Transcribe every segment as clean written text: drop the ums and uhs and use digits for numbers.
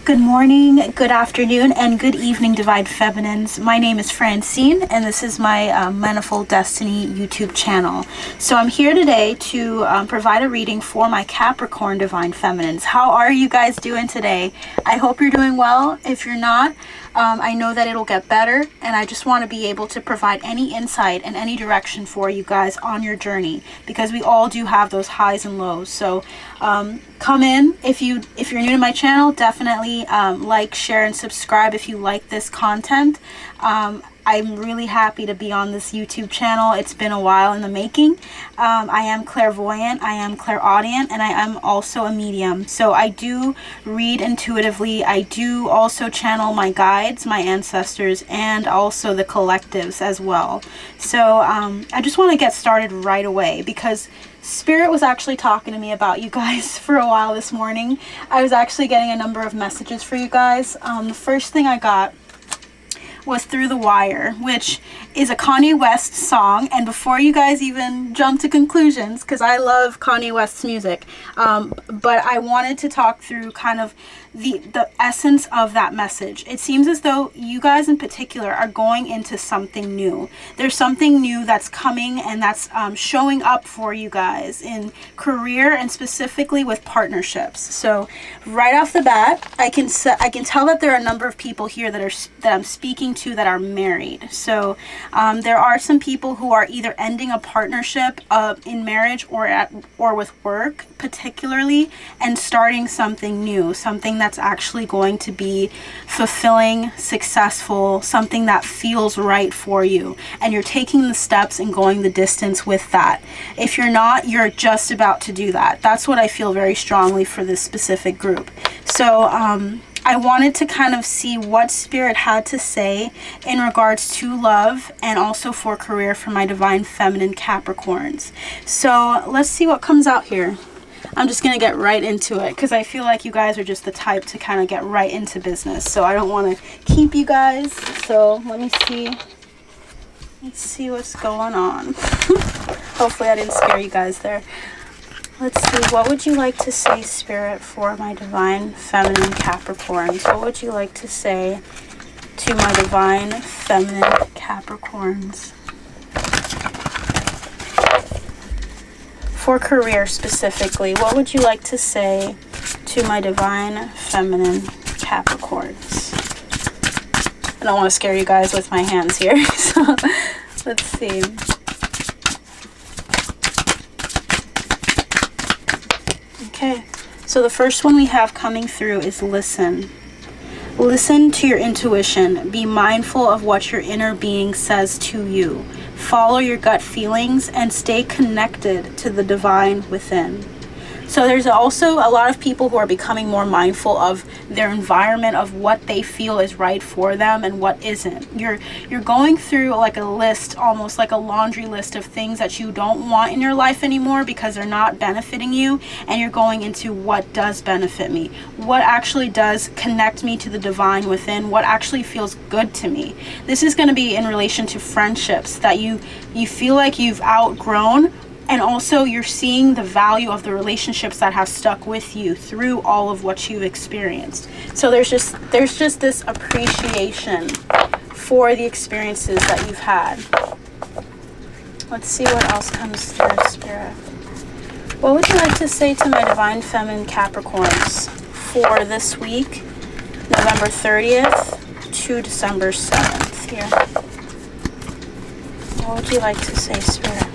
Good morning, good afternoon, and good evening, Divine Feminines. My name is Francine, and this is my Manifold Destiny YouTube channel. So I'm here today to provide a reading for my Capricorn Divine Feminines. How are you guys doing today? I hope you're doing well. If you're not, I know that it'll get better, and I just want to be able to provide any insight and any direction for you guys on your journey, because we all do have those highs and lows. So come in. If you're new to my channel, definitely like, share, and subscribe if you like this content. I'm really happy to be on this YouTube channel. It's been a while in the making. I am clairvoyant, I am clairaudient, and I am also a medium. So I do read intuitively. I do also channel my guides, my ancestors, and also the collectives as well. So I just want to get started right away, because Spirit was actually talking to me about you guys for a while this morning. I was actually getting a number of messages for you guys. The first thing I got was Through the Wire, which is a Kanye West song. And before you guys even jump to conclusions, because I love Kanye West's music, but I wanted to talk through kind of the essence of that message. It seems as though you guys in particular are going into something new. There's something new that's coming, and that's showing up for you guys in career and specifically with partnerships. So right off the bat, I can tell that there are a number of people here that I'm speaking to that are married. So there are some people who are either ending a partnership in marriage or with work particularly, and starting something new, something that's actually going to be fulfilling, successful, something that feels right for you, and you're taking the steps and going the distance with that. If you're not, you're just about to do that. That's what I feel very strongly for this specific group. So I wanted to kind of see what Spirit had to say in regards to love and also for career for my Divine Feminine Capricorns. So let's see what comes out here. I'm just going to get right into it, because I feel like you guys are just the type to kind of get right into business. So I don't want to keep you guys. So let me see. Let's see what's going on. Hopefully I didn't scare you guys there. Let's see, what would you like to say, Spirit, for my Divine Feminine Capricorns? What would you like to say to my Divine Feminine Capricorns? For career specifically, what would you like to say to my Divine Feminine Capricorns? I don't want to scare you guys with my hands here, so let's see. Okay, so the first one we have coming through is listen. Listen to your intuition. Be mindful of what your inner being says to you. Follow your gut feelings and stay connected to the divine within. So there's also a lot of people who are becoming more mindful of their environment, of what they feel is right for them and what isn't. You're going through like a list, almost like a laundry list of things that you don't want in your life anymore because they're not benefiting you, and you're going into what does benefit me, what actually does connect me to the divine within, what actually feels good to me. This is going to be in relation to friendships that you feel like you've outgrown. And also you're seeing the value of the relationships that have stuck with you through all of what you've experienced. So there's just this appreciation for the experiences that you've had. Let's see what else comes through, Spirit. What would you like to say to my Divine Feminine Capricorns for this week, November 30th to December 7th here? What would you like to say, Spirit?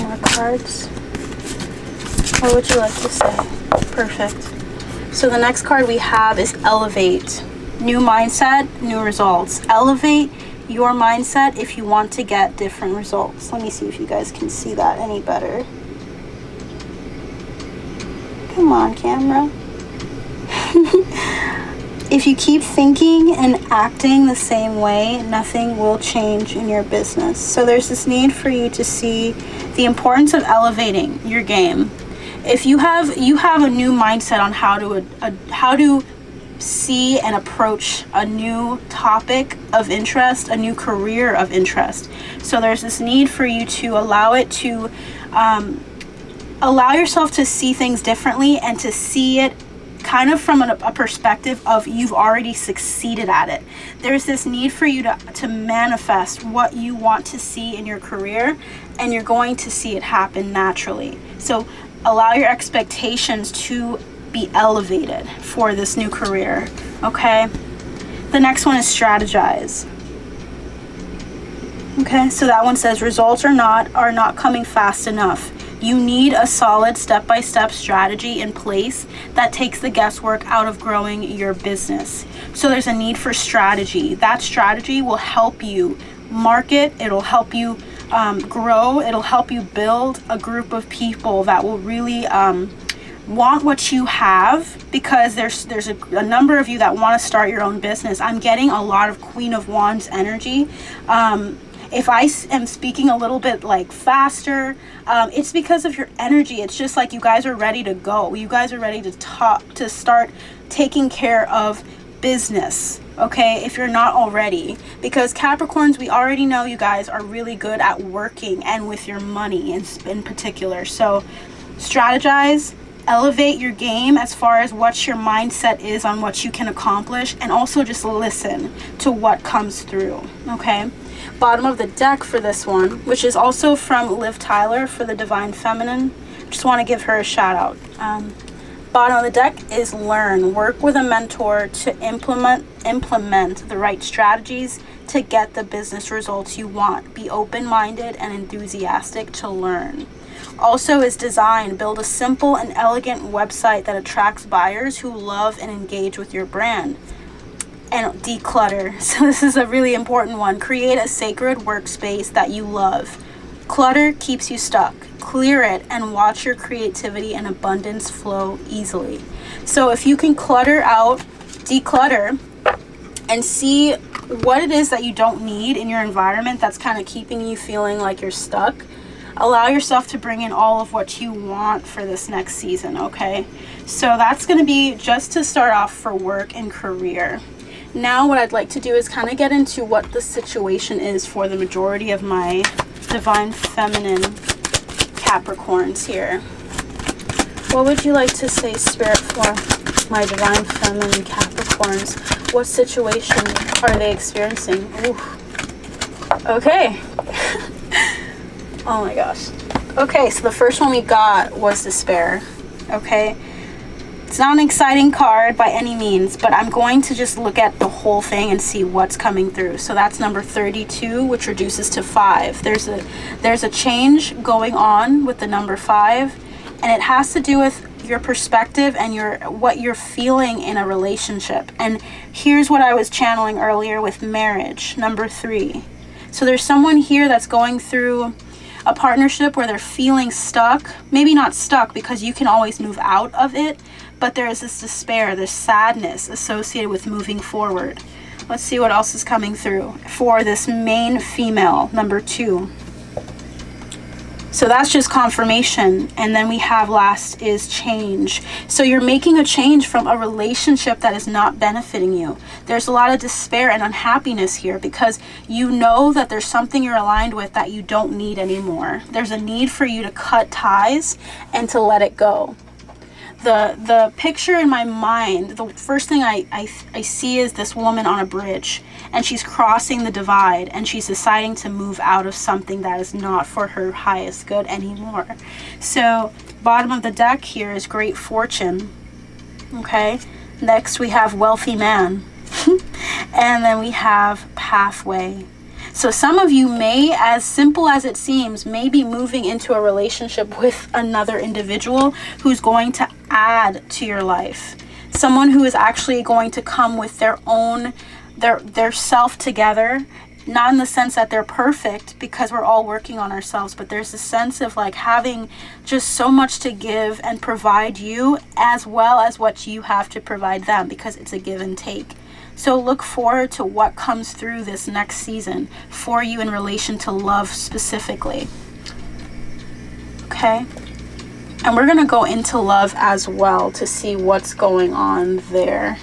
More cards. What would you like to say? Perfect. So the next card we have is Elevate. New mindset, new results. Elevate your mindset if you want to get different results. Let me see if you guys can see that any better. Come on, camera. If you keep thinking and acting the same way, nothing will change in your business. So there's this need for you to see the importance of elevating your game. If you have a new mindset on how to see and approach a new topic of interest, a new career of interest. So there's this need for you to allow it to allow yourself to see things differently and to see it kind of from a perspective of you've already succeeded at it. There's this need for you to manifest what you want to see in your career, and you're going to see it happen naturally. So allow your expectations to be elevated for this new career, okay? The next one is strategize. Okay, so that one says results are not coming fast enough. You need a solid step-by-step strategy in place that takes the guesswork out of growing your business. So there's a need for strategy. That strategy will help you market, it'll help you grow, it'll help you build a group of people that will really want what you have, because there's a number of you that want to start your own business. I'm getting a lot of Queen of Wands energy. If I am speaking a little bit like faster, it's because of your energy. It's just like you guys are ready to go. You guys are ready to start taking care of business, okay, if you're not already. Because Capricorns, we already know you guys are really good at working and with your money in particular. So strategize, elevate your game as far as what your mindset is on what you can accomplish, and also just listen to what comes through, okay? Bottom of the deck for this one, which is also from Liv Tyler for the Divine Feminine. Just want to give her a shout out. Bottom of the deck is learn. Work with a mentor to implement the right strategies to get the business results you want. Be open-minded and enthusiastic to learn. Also is design. Build a simple and elegant website that attracts buyers who love and engage with your brand. And declutter. So this is a really important one. Create a sacred workspace that you love. Clutter keeps you stuck. Clear it and watch your creativity and abundance flow easily. So if you can clutter out, declutter, and see what it is that you don't need in your environment that's kind of keeping you feeling like you're stuck, allow yourself to bring in all of what you want for this next season, okay? So that's going to be just to start off for work and career. Now what I'd like to do is kind of get into what the situation is for the majority of my Divine Feminine Capricorns here. What would you like to say, Spirit, for my Divine Feminine Capricorns? What situation are they experiencing? Ooh. Okay. Oh my gosh. Okay, so the first one we got was despair. Okay. It's not an exciting card by any means, but I'm going to just look at the whole thing and see what's coming through. So that's number 32, which reduces to 5. There's a change going on with the number 5, and it has to do with your perspective and what you're feeling in a relationship. And here's what I was channeling earlier with marriage, number 3. So there's someone here that's going through a partnership where they're feeling stuck. Maybe not stuck, because you can always move out of it, but there is this despair, this sadness associated with moving forward. Let's see what else is coming through for this main female, number 2. So that's just confirmation. And then we have last is change. So you're making a change from a relationship that is not benefiting you. There's a lot of despair and unhappiness here because you know that there's something you're aligned with that you don't need anymore. There's a need for you to cut ties and to let it go. The picture in my mind, the first thing I see is this woman on a bridge, and she's crossing the divide, and she's deciding to move out of something that is not for her highest good anymore. So bottom of the deck here is great fortune. Okay, next we have wealthy man. And then we have pathway. So some of you may, as simple as it seems, may be moving into a relationship with another individual who's going to add to your life. Someone who is actually going to come with their own, their self together. Not in the sense that they're perfect, because we're all working on ourselves, but there's a sense of like having just so much to give and provide you, as well as what you have to provide them, because it's a give and take. So look forward to what comes through this next season for you in relation to love specifically. Okay? And we're going to go into love as well to see what's going on there.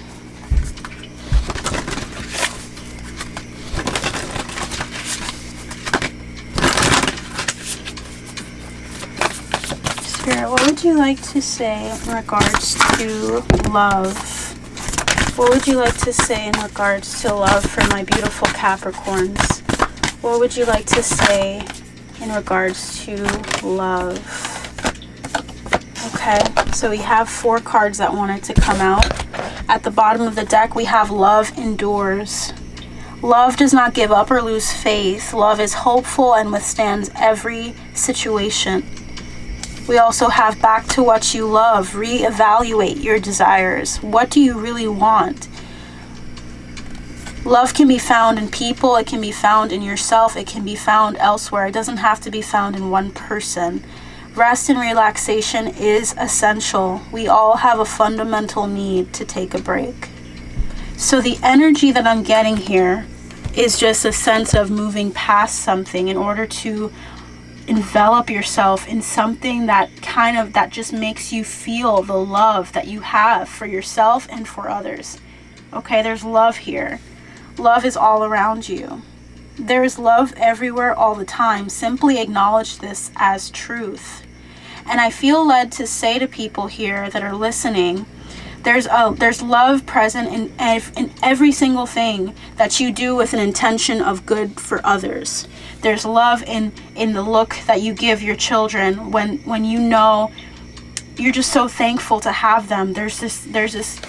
Spirit, what would you like to say in regards to love? What would you like to say in regards to love for my beautiful Capricorns? What would you like to say in regards to love? Okay, so we have 4 cards that wanted to come out. At the bottom of the deck, we have love endures. Love does not give up or lose faith. Love is hopeful and withstands every situation. We also have back to what you love. Reevaluate your desires. What do you really want? Love can be found in people. It can be found in yourself. It can be found elsewhere. It doesn't have to be found in one person. Rest and relaxation is essential. We all have a fundamental need to take a break. So the energy that I'm getting here is just a sense of moving past something in order to envelop yourself in something that just makes you feel the love that you have for yourself and for others. Okay, there's love here. Love is all around you. There is love everywhere all the time. Simply acknowledge this as truth. And I feel led to say to people here that are listening, there's love present in every single thing that you do with an intention of good for others. There's love in the look that you give your children when you know you're just so thankful to have them. There's this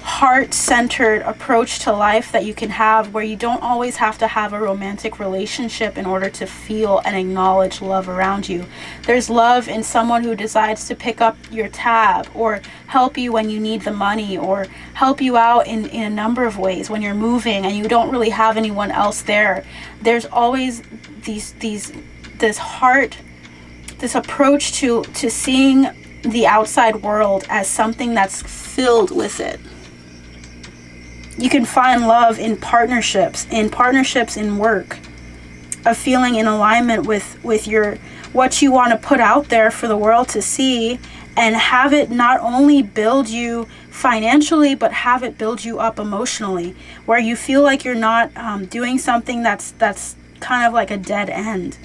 heart-centered approach to life that you can have where you don't always have to have a romantic relationship in order to feel and acknowledge love around you. There's love in someone who decides to pick up your tab or help you when you need the money or help you out in a number of ways when you're moving and you don't really have anyone else there. There's always this approach to seeing the outside world as something that's filled with it. You can find love in partnerships in work, a feeling in alignment with your what you want to put out there for the world to see, and have it not only build you financially, but have it build you up emotionally, where you feel like you're not doing something that's kind of like a dead end.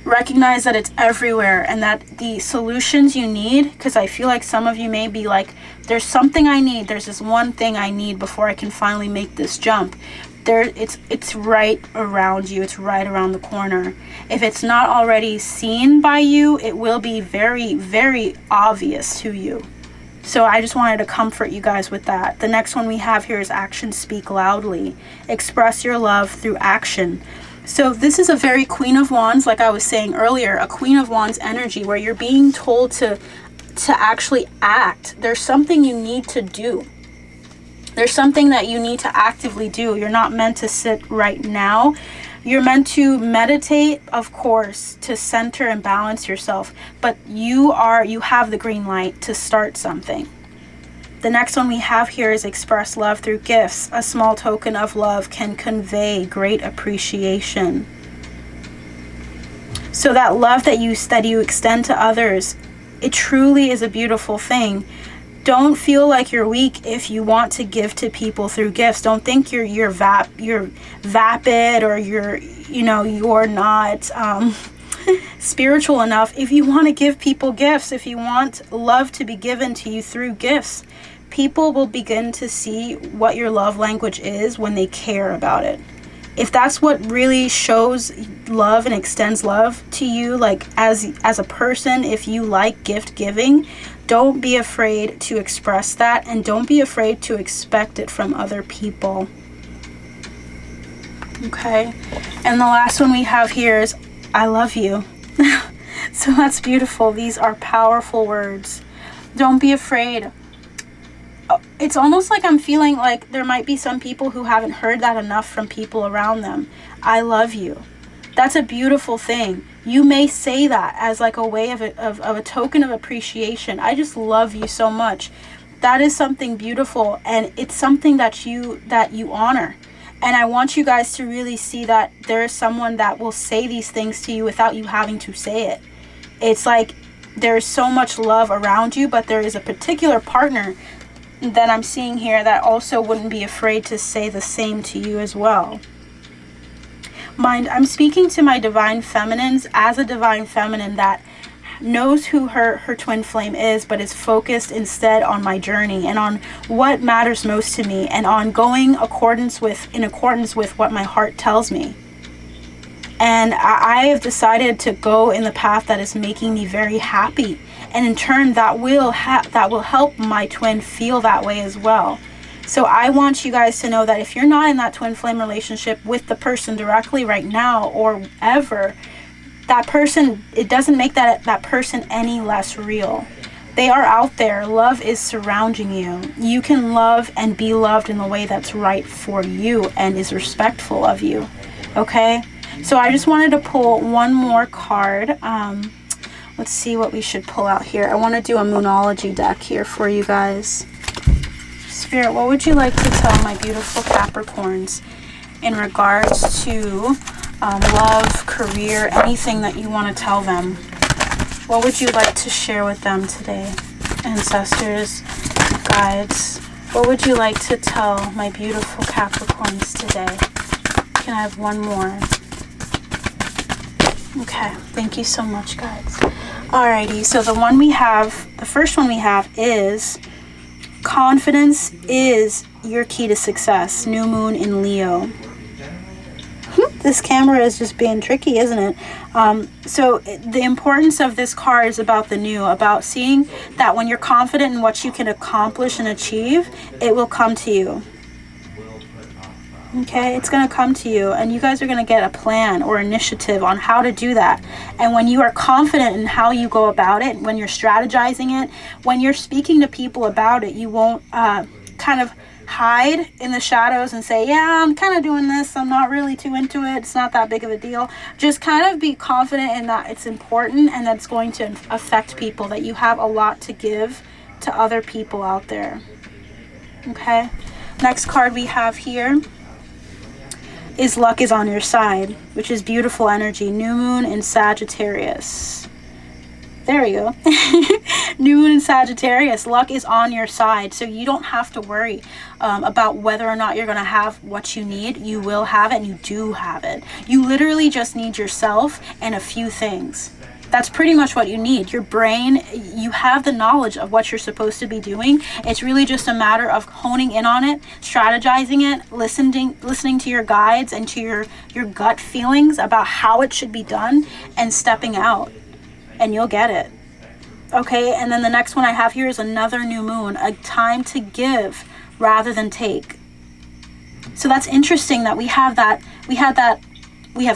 Recognize that it's everywhere and that the solutions you need, because I feel like some of you may be like, there's something I need, there's this one thing I need before I can finally make this jump. It's right around you, it's right around the corner. If it's not already seen by you, it will be very, very obvious to you. So I just wanted to comfort you guys with that. The next one we have here is actions speak loudly. Express your love through action. So this is a very Queen of Wands, like I was saying earlier, a Queen of Wands energy where you're being told to actually act. There's something you need to do. There's something that you need to actively do. You're not meant to sit right now. You're meant to meditate, of course, to center and balance yourself, but you have the green light to start something. The next one we have here is express love through gifts. A small token of love can convey great appreciation. So that love that you extend to others, it truly is a beautiful thing. Don't feel like you're weak if you want to give to people through gifts. Don't think you're vapid or you're not spiritual enough. If you want to give people gifts, if you want love to be given to you through gifts, people will begin to see what your love language is when they care about it. If that's what really shows love and extends love to you, like as a person, if you like gift giving, don't be afraid to express that, and don't be afraid to expect it from other people. Okay, and the last one we have here is I love you. So that's beautiful. These are powerful words. Don't be afraid. It's almost like I'm feeling like there might be some people who haven't heard that enough from people around them. I love you. That's a beautiful thing. You may say that as like a way of a token of appreciation. I just love you so much. That is something beautiful, and it's something that you honor. And I want you guys to really see that there is someone that will say these things to you without you having to say it. It's like there's so much love around you, but there is a particular partner that I'm seeing here that also wouldn't be afraid to say the same to you as well. Mind, I'm speaking to my divine feminines as a divine feminine that knows who her twin flame is, but is focused instead on my journey and on what matters most to me, and on going in accordance with what my heart tells me. And I have decided to go in the path that is making me very happy, and in turn that will help my twin feel that way as well. So I want you guys to know that if you're not in that twin flame relationship with the person directly right now or ever, that person, it doesn't make that person any less real. They are out there. Love is surrounding you. You can love and be loved in the way that's right for you and is respectful of you. Okay? So I just wanted to pull one more card. Let's see what we should pull out here. I want to do a Moonology deck here for you guys. Spirit, what would you like to tell my beautiful Capricorns in regards to love, career, anything that you want to tell them? What would you like to share with them today? Ancestors, guides, what would you like to tell my beautiful Capricorns today? Can I have one more? Okay, thank you so much, guys. Alrighty, so the first one we have is confidence is your key to success. New moon in Leo. This camera is just being tricky, isn't it? So the importance of this card is about the new, about seeing that when you're confident in what you can accomplish and achieve, it will come to you. Okay, it's going to come to you, and you guys are going to get a plan or initiative on how to do that. And when you are confident in how you go about it, when you're strategizing it, when you're speaking to people about it, you won't kind of hide in the shadows and say, yeah, I'm kind of doing this, I'm not really too into it, it's not that big of a deal. Just kind of be confident in that it's important and that it's going to affect people, that you have a lot to give to other people out there. Okay, next card we have here is luck is on your side, which is beautiful energy. New moon in Sagittarius. There we go. New moon in Sagittarius. Luck is on your side, so you don't have to worry about whether or not you're going to have what you need. You will have it, and you do have it. You literally just need yourself and a few things. That's pretty much what you need. Your brain, you have the knowledge of what you're supposed to be doing. It's really just a matter of honing in on it, strategizing it, listening to your guides and to your gut feelings about how it should be done, and stepping out, and you'll get it. Okay, and then the next one I have here is another new moon, a time to give rather than take. So that's interesting that we have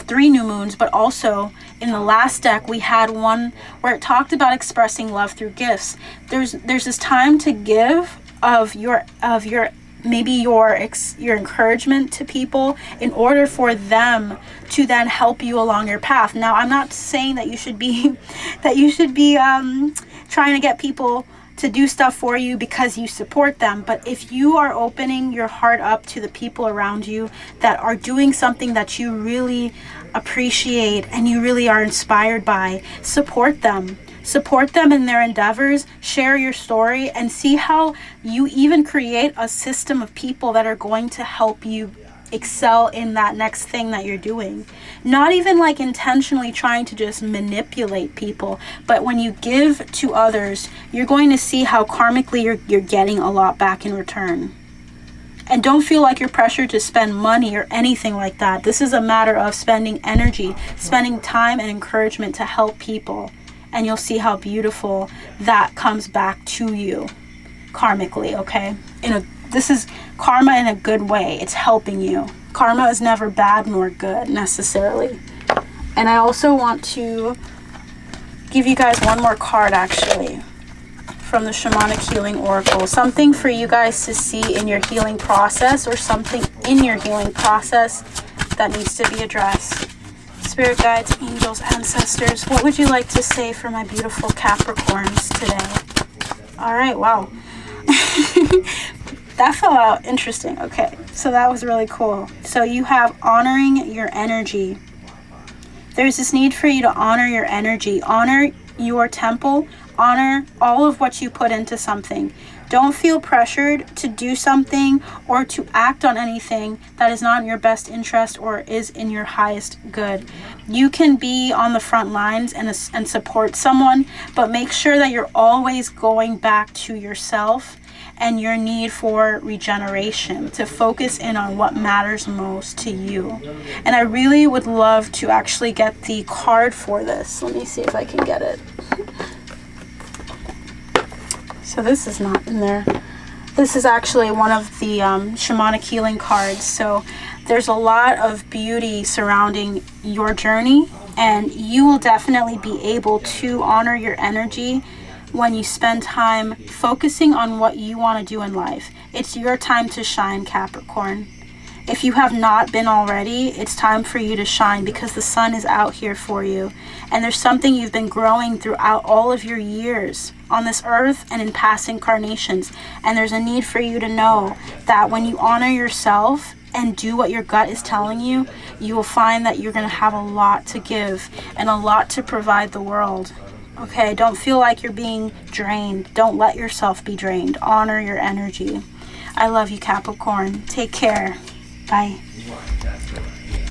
3 new moons, but also in the last deck we had one where it talked about expressing love through gifts. There's this time to give of your encouragement to people in order for them to then help you along your path. Now, I'm not saying that you should be trying to get people to do stuff for you because you support them, but if you are opening your heart up to the people around you that are doing something that you really appreciate and you really are inspired by, support them in their endeavors, share your story, and see how you even create a system of people that are going to help you excel in that next thing that you're doing. Not even like intentionally trying to just manipulate people, but when you give to others, you're going to see how karmically you're getting a lot back in return. And don't feel like you're pressured to spend money or anything like that. This is a matter of spending energy, spending time and encouragement to help people, and you'll see how beautiful that comes back to you karmically. Okay, this is karma in a good way. It's helping you. Karma is never bad nor good necessarily. And I also want to give you guys one more card, actually, from the Shamanic Healing Oracle. Something for you guys to see in your healing process, or something in your healing process that needs to be addressed. Spirit guides, angels, ancestors, what would you like to say for my beautiful Capricorns today? All right, wow. That fell out interesting. Okay, so that was really cool. So you have honoring your energy. There's this need for you to honor your energy, honor your temple, Honor all of what you put into something. Don't feel pressured to do something or to act on anything that is not in your best interest or is in your highest good. You can be on the front lines and support someone, but make sure that you're always going back to yourself and your need for regeneration, to focus in on what matters most to you. And I really would love to actually get the card for this. Let me see if I can get it. So this is not in there. This is actually one of the shamanic healing cards. So there's a lot of beauty surrounding your journey, and you will definitely be able to honor your energy when you spend time focusing on what you want to do in life. It's your time to shine, Capricorn. If you have not been already, it's time for you to shine, because the sun is out here for you. And there's something you've been growing throughout all of your years on this earth and in past incarnations. And there's a need for you to know that when you honor yourself and do what your gut is telling you, you will find that you're going to have a lot to give and a lot to provide the world. Okay, don't feel like you're being drained. Don't let yourself be drained. Honor your energy. I love you, Capricorn. Take care. Bye.